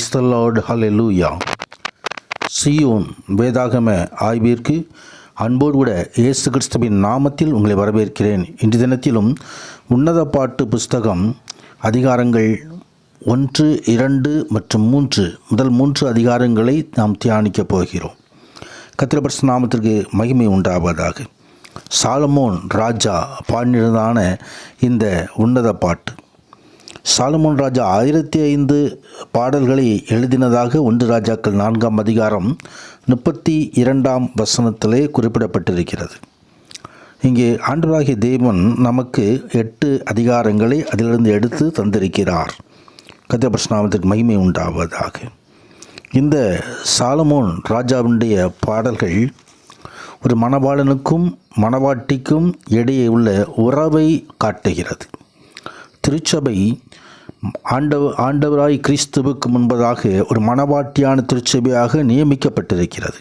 Praise the Lord, ஹல்லேலூயா. சீயோன் வேதாகம ஆய்விற்கு அன்போடு கூட இயேசு கிறிஸ்துவின் நாமத்தில் உங்களை வரவேற்கிறேன். இன்று தினத்திலும் உன்னத பாட்டு புஸ்தகம் அதிகாரங்கள் 1, 2 மற்றும் 3 முதல் 3 அதிகாரங்களை நாம் தியானிக்கப் போகிறோம். கர்த்தருடைய பரிசுத்த நாமத்திற்கு மகிமை உண்டாவதாக. சாலமோன் ராஜா பாடினதான இந்த உன்னத பாட்டு. சாலமோன் ராஜா 1005 பாடல்களை எழுதினதாக 1 ராஜாக்கள் 4ஆம் அதிகாரம் 32ஆம் வசனத்திலே குறிப்பிடப்பட்டிருக்கிறது. இங்கே ஆண்டவராகிய தேவன் நமக்கு 8 அதிகாரங்களை அதிலிருந்து எடுத்து தந்திருக்கிறார். கர்த்தருடைய பரிசுத்த நாமத்திற்கு மகிமை உண்டாவதாக. இந்த சாலமோன் ராஜாவுடைய பாடல்கள் ஒரு மணவாளனுக்கும் மணவாட்டிக்கும் இடையே உள்ள உறவை காட்டுகிறது. திருச்சபை ஆண்டவராய் கிறிஸ்துவுக்கு முன்பதாக ஒரு மணவாட்டியான திருச்சபையாக நியமிக்கப்பட்டிருக்கிறது.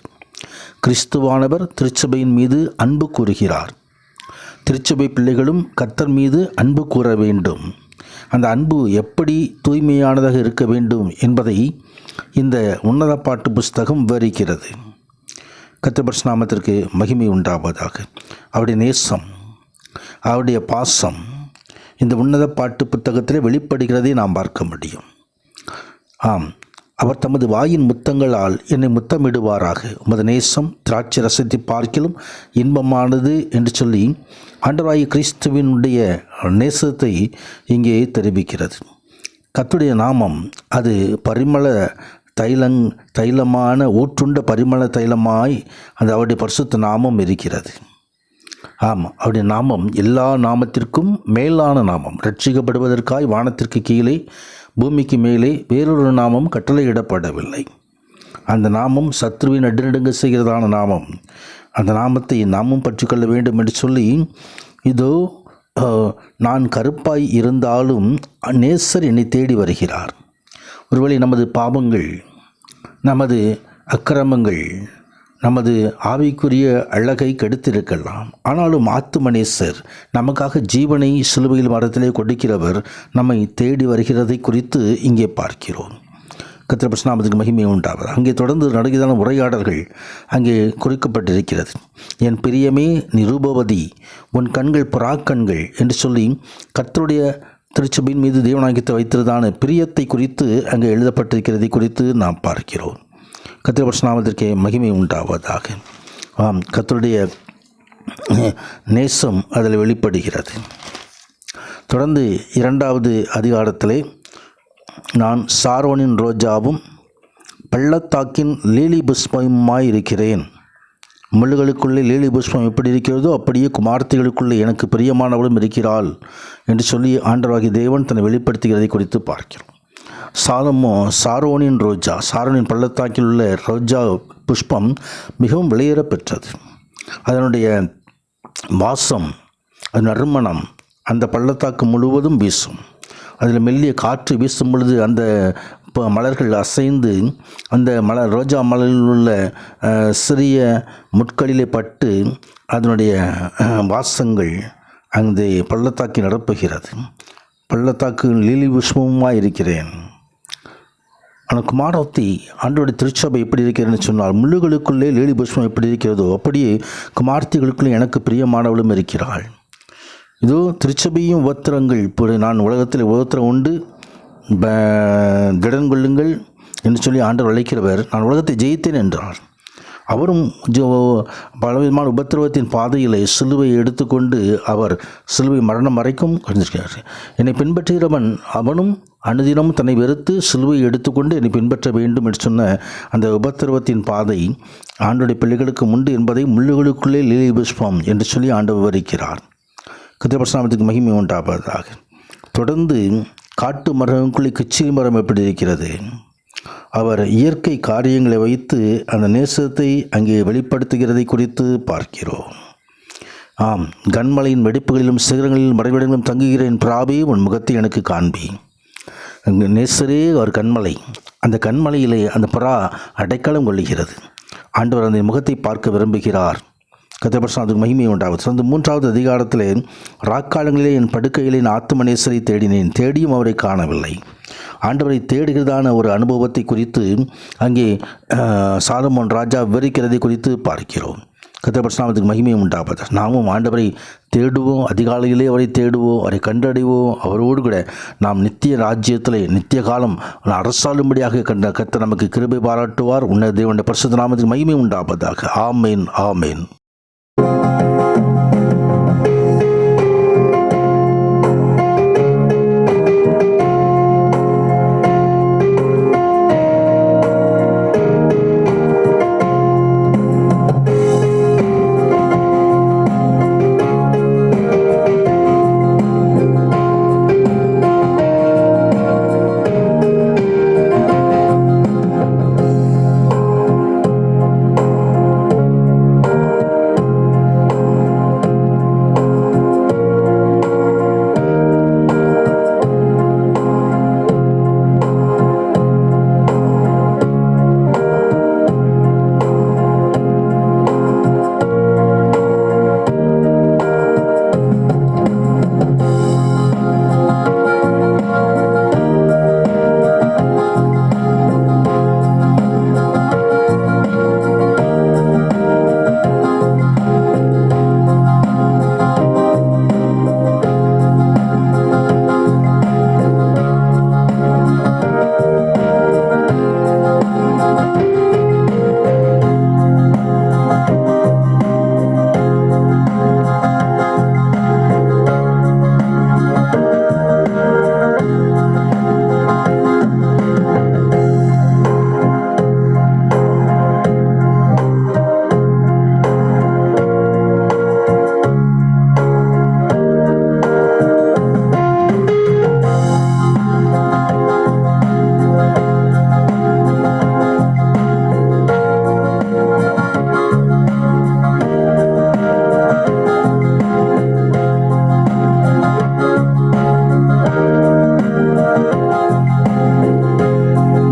கிறிஸ்துவானவர் திருச்சபையின் மீது அன்பு கூறுகிறார். திருச்சபை பிள்ளைகளும் கர்த்தர் மீது அன்பு கூற வேண்டும். அந்த அன்பு எப்படி தூய்மையானதாக இருக்க வேண்டும் என்பதை இந்த உன்னத பாட்டு புஸ்தகம் விவரிக்கிறது. கர்த்தருடைய பரிசுத்த நாமத்திற்கு மகிமை உண்டாவதாக. அவருடைய நேசம், அவருடைய பாசம் இந்த உன்னத பாட்டு புத்தகத்தில் வெளிப்படுகிறதை நாம் பார்க்க முடியும். ஆம், அவர் தமது வாயின் முத்தங்களால் என்னை முத்தமிடுவாராக. உமது நேசம் திராட்சை ரசத்தை பார்க்கிலும் இன்பமானது என்று சொல்லி ஆண்டவராகிய கிறிஸ்துவினுடைய நேசத்தை இங்கே தெரிவிக்கிறது. கர்த்தருடைய நாமம் அது பரிமள தைலமான ஊற்றுண்ட பரிமள தைலமாய் அந்த அவருடைய பரிசுத்த நாமம் இருக்கிறது. ஆமாம், அவருடைய நாமம் எல்லா நாமத்திற்கும் மேலான நாமம். ரட்சிக்கப்படுவதற்காய் வானத்திற்கு கீழே பூமிக்கு மேலே வேறொரு நாமம் கட்டளையிடப்படவில்லை. அந்த நாமம் சத்ருவின் நடுநடுங்க செய்கிறதான நாமம். அந்த நாமத்தை நாமும் பற்றிக்கொள்ள வேண்டும் என்று சொல்லி, இதோ நான் கருப்பாய் இருந்தாலும் நேசர் என்னை தேடி வருகிறார். ஒருவேளை நமது பாவங்கள், நமது அக்கிரமங்கள் நமது ஆவிக்குரிய அழகை கெடுத்திருக்கலாம். ஆனாலும் ஆத்துமநேசர் நமக்காக ஜீவனை சிலுவையில் மரத்திலே கொடுக்கிறவர் நம்மை தேடி வருகிறதை குறித்து இங்கே பார்க்கிறோம். கர்த்தருடைய பரிசுத்த நாமத்துக்கு மகிமை உண்டாவது. அங்கே தொடர்ந்து நடக்கிறதான உரையாடல்கள் அங்கே குறிக்கப்பட்டிருக்கிறது. என் பிரியமே நீ ரூபவதி, உன் கண்கள் புறாக்கண்கள் என்று சொல்லி கர்த்தருடைய திருச்சபையின் மீது தேவனாகியத்தை வைத்திருந்தான பிரியத்தை குறித்து அங்கே எழுதப்பட்டிருக்கிறதை குறித்து நாம் பார்க்கிறோம். கர்த்தருடைய பரிசுத்த நாமத்திற்கு மகிமை உண்டாவதாக. ஆம், கர்த்தருடைய நேசம் அதில் வெளிப்படுகிறது. தொடர்ந்து 2வது அதிகாரத்திலே நான் சாரோனின் ரோஜாவும் பள்ளத்தாக்கின் லீலி புஷ்பமாய் இருக்கிறேன். முள்ளுகளுக்குள்ளே லீலி புஷ்பம் எப்படி இருக்கிறதோ அப்படியே குமார்த்திகளுக்குள்ளே எனக்கு பிரியமானவளும் இருக்கிறாள் என்று சொல்லி ஆண்டவராகிய தேவன் தன்னை வெளிப்படுத்துகிறதை குறித்து பார்க்கிறோம். சாரோனின் ரோஜா, சாரோனின் பள்ளத்தாக்கில் உள்ள ரோஜா புஷ்பம் மிகவும் விலையேற பெற்றது. அதனுடைய வாசம், அது நறுமணம் அந்த பள்ளத்தாக்கு முழுவதும் வீசும். அதில் மெல்லிய காற்று வீசும் பொழுது அந்த மலர்கள் அசைந்து அந்த ரோஜா மலரில் உள்ள சிறிய முட்களிலே பட்டு அதனுடைய வாசங்கள் அந்த பள்ளத்தாக்கை நிரப்புகிறது. பள்ளத்தாக்கு லீலி புஷ்பமாக இருக்கிறேன். ஆனால் குமாரத்தி ஆண்டோடைய திருச்சபை எப்படி இருக்கிறதுன்னு சொன்னால், முள்ளுகளுக்குள்ளே லீலி புஷ்பம் எப்படி இருக்கிறதோ அப்படியே குமார்த்திகளுக்குள்ளே எனக்கு பிரியமானவளும் இருக்கிறாள். இதோ திருச்சபையும் உபத்திரங்கள். இப்படி நான் உலகத்தில் உபத்திரம் உண்டு, திடன் கொள்ளுங்கள் என்று சொல்லி ஆண்டவர் அழைக்கிறவர். நான் உலகத்தை ஜெயித்தேன் என்றார். அவரும் பலவிதமான உபத்திரவத்தின் பாதையில் சிலுவையை எடுத்துக்கொண்டு அவர் சிலுவை மரணம் வரைக்கும் கழிஞ்சிருக்கிறார். என்னை பின்பற்றுகிறவன் அவனும் அனுதினமும் தன்னை வெறுத்து சிலுவையை எடுத்துக்கொண்டு என்னை பின்பற்ற வேண்டும் என்று சொன்ன அந்த உபத்திரவத்தின் பாதை ஆண்டோடைய பிள்ளைகளுக்கு உண்டு என்பதை முள்ளுகளுக்குள்ளே லீலி புஷ்பம் என்று சொல்லி ஆண்டவர் விவரிக்கிறார். கர்த்தருடைய பரிசுத்த நாமத்துக்கு மகிமை உண்டாவதாக. தொடர்ந்து காட்டு மரங்களுக்குள்ளே கிச்சிலி மரம் எப்படி இருக்கிறது, அவர் இயற்கை காரியங்களை வைத்து அந்த நேசத்தை அங்கே வெளிப்படுத்துகிறதை குறித்து பார்க்கிறோம். ஆம், கன்மலையின் வெடிப்புகளிலும் சிகரங்களிலும் மறைவிடங்களிலும் தங்குகிற என் பிராபே உன் முகத்தை எனக்கு காண்பி. நேசரே அவர் கண்மலை. அந்த கண்மலையிலே அந்த புறா அடைக்கலம் கொள்ளுகிறது. ஆண்டவர் அந்த முகத்தை பார்க்க விரும்புகிறார். கர்த்தருடைய பரிசுத்த மகிமை உண்டாகும். தொடர்ந்து 3வது அதிகாரத்திலே, ராக்காலங்களிலே என் படுக்கையிலே என் ஆத்துமநேசரை தேடினேன், தேடியும் அவரை காணவில்லை. ஆண்டவரை தேடுகிறதான ஒரு அனுபவத்தை குறித்து அங்கே சாலமோன் ராஜா விவரிக்கிறதை குறித்து பார்க்கிறோம். கர்த்தருடைய பரிசுத்த மகிமை உண்டாவது. நாமும் ஆண்டவரை தேடுவோம், அதிகாலையிலே அவரை தேடுவோம், அவரை கண்டடைவோம். அவரோடு கூட நாம் நித்திய ராஜ்யத்திலே நித்திய காலம் அரசாளும்படியாக கர்த்தர் நமக்கு கிருபை பாராட்டுவார். உன்ன தேவனுடைய பரிசுத்த நாமத்துக்கு மகிமை உண்டாவதாக. ஆமேன், ஆமேன்.